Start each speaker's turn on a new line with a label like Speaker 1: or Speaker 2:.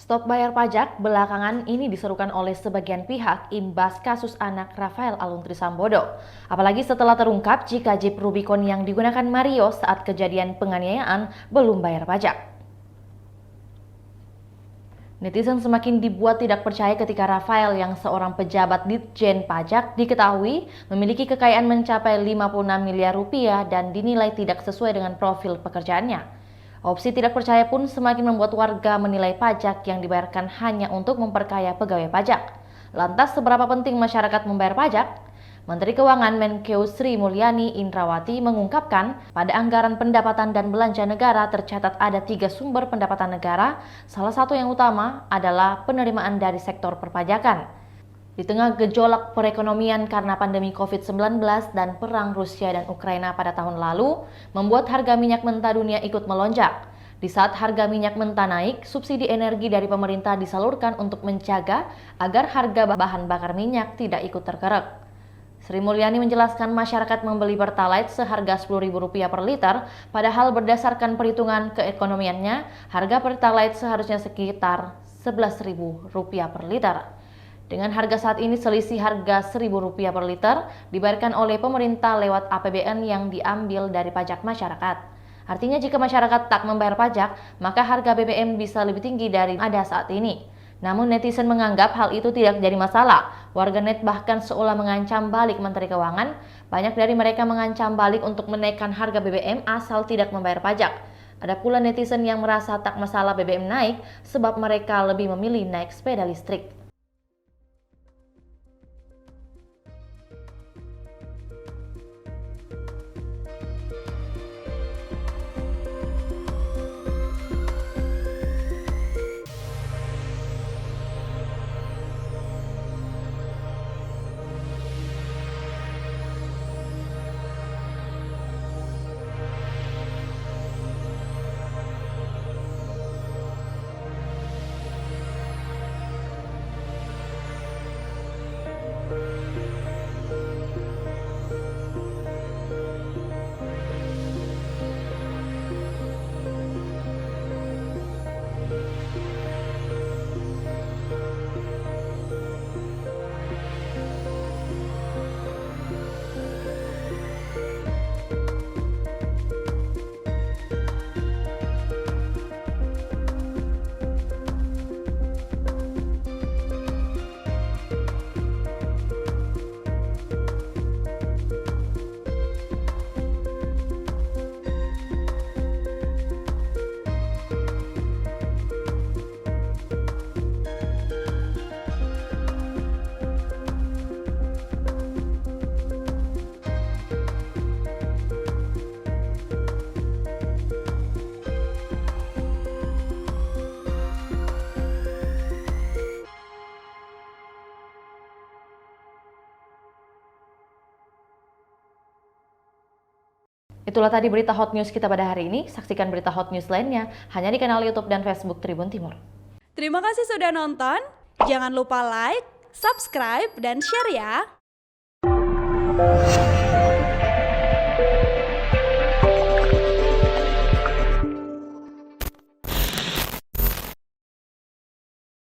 Speaker 1: Stop bayar pajak belakangan ini diserukan oleh sebagian pihak imbas kasus anak Rafael Aluntri Sambodo. Apalagi setelah terungkap jika Jeep Rubicon yang digunakan Mario saat kejadian penganiayaan belum bayar pajak. Netizen semakin dibuat tidak percaya ketika Rafael yang seorang pejabat Ditjen Pajak diketahui memiliki kekayaan mencapai 56 miliar rupiah dan dinilai tidak sesuai dengan profil pekerjaannya. Opsi tidak percaya pun semakin membuat warga menilai pajak yang dibayarkan hanya untuk memperkaya pegawai pajak. Lantas seberapa penting masyarakat membayar pajak? Menteri Keuangan Menkeu Sri Mulyani Indrawati mengungkapkan pada anggaran pendapatan dan belanja negara tercatat ada 3 sumber pendapatan negara, salah satu yang utama adalah penerimaan dari sektor perpajakan. Di tengah gejolak perekonomian karena pandemi COVID-19 dan perang Rusia dan Ukraina pada tahun lalu, membuat harga minyak mentah dunia ikut melonjak. Di saat harga minyak mentah naik, subsidi energi dari pemerintah disalurkan untuk menjaga agar harga bahan bakar minyak tidak ikut terkerek. Sri Mulyani menjelaskan masyarakat membeli Pertalite seharga Rp10.000 per liter, padahal berdasarkan perhitungan keekonomiannya, harga Pertalite seharusnya sekitar Rp11.000 per liter. Dengan harga saat ini selisih harga Rp1.000 per liter dibayarkan oleh pemerintah lewat APBN yang diambil dari pajak masyarakat. Artinya jika masyarakat tak membayar pajak, maka harga BBM bisa lebih tinggi dari ada saat ini. Namun netizen menganggap hal itu tidak jadi masalah. Warganet bahkan seolah mengancam balik Menteri Keuangan. Banyak dari mereka mengancam balik untuk menaikkan harga BBM asal tidak membayar pajak. Ada pula netizen yang merasa tak masalah BBM naik sebab mereka lebih memilih naik sepeda listrik. Itulah tadi berita hot news kita pada hari ini. Saksikan berita hot news lainnya hanya di kanal YouTube dan Facebook Tribun Timur.
Speaker 2: Terima kasih sudah nonton. Jangan lupa like, subscribe, dan share ya.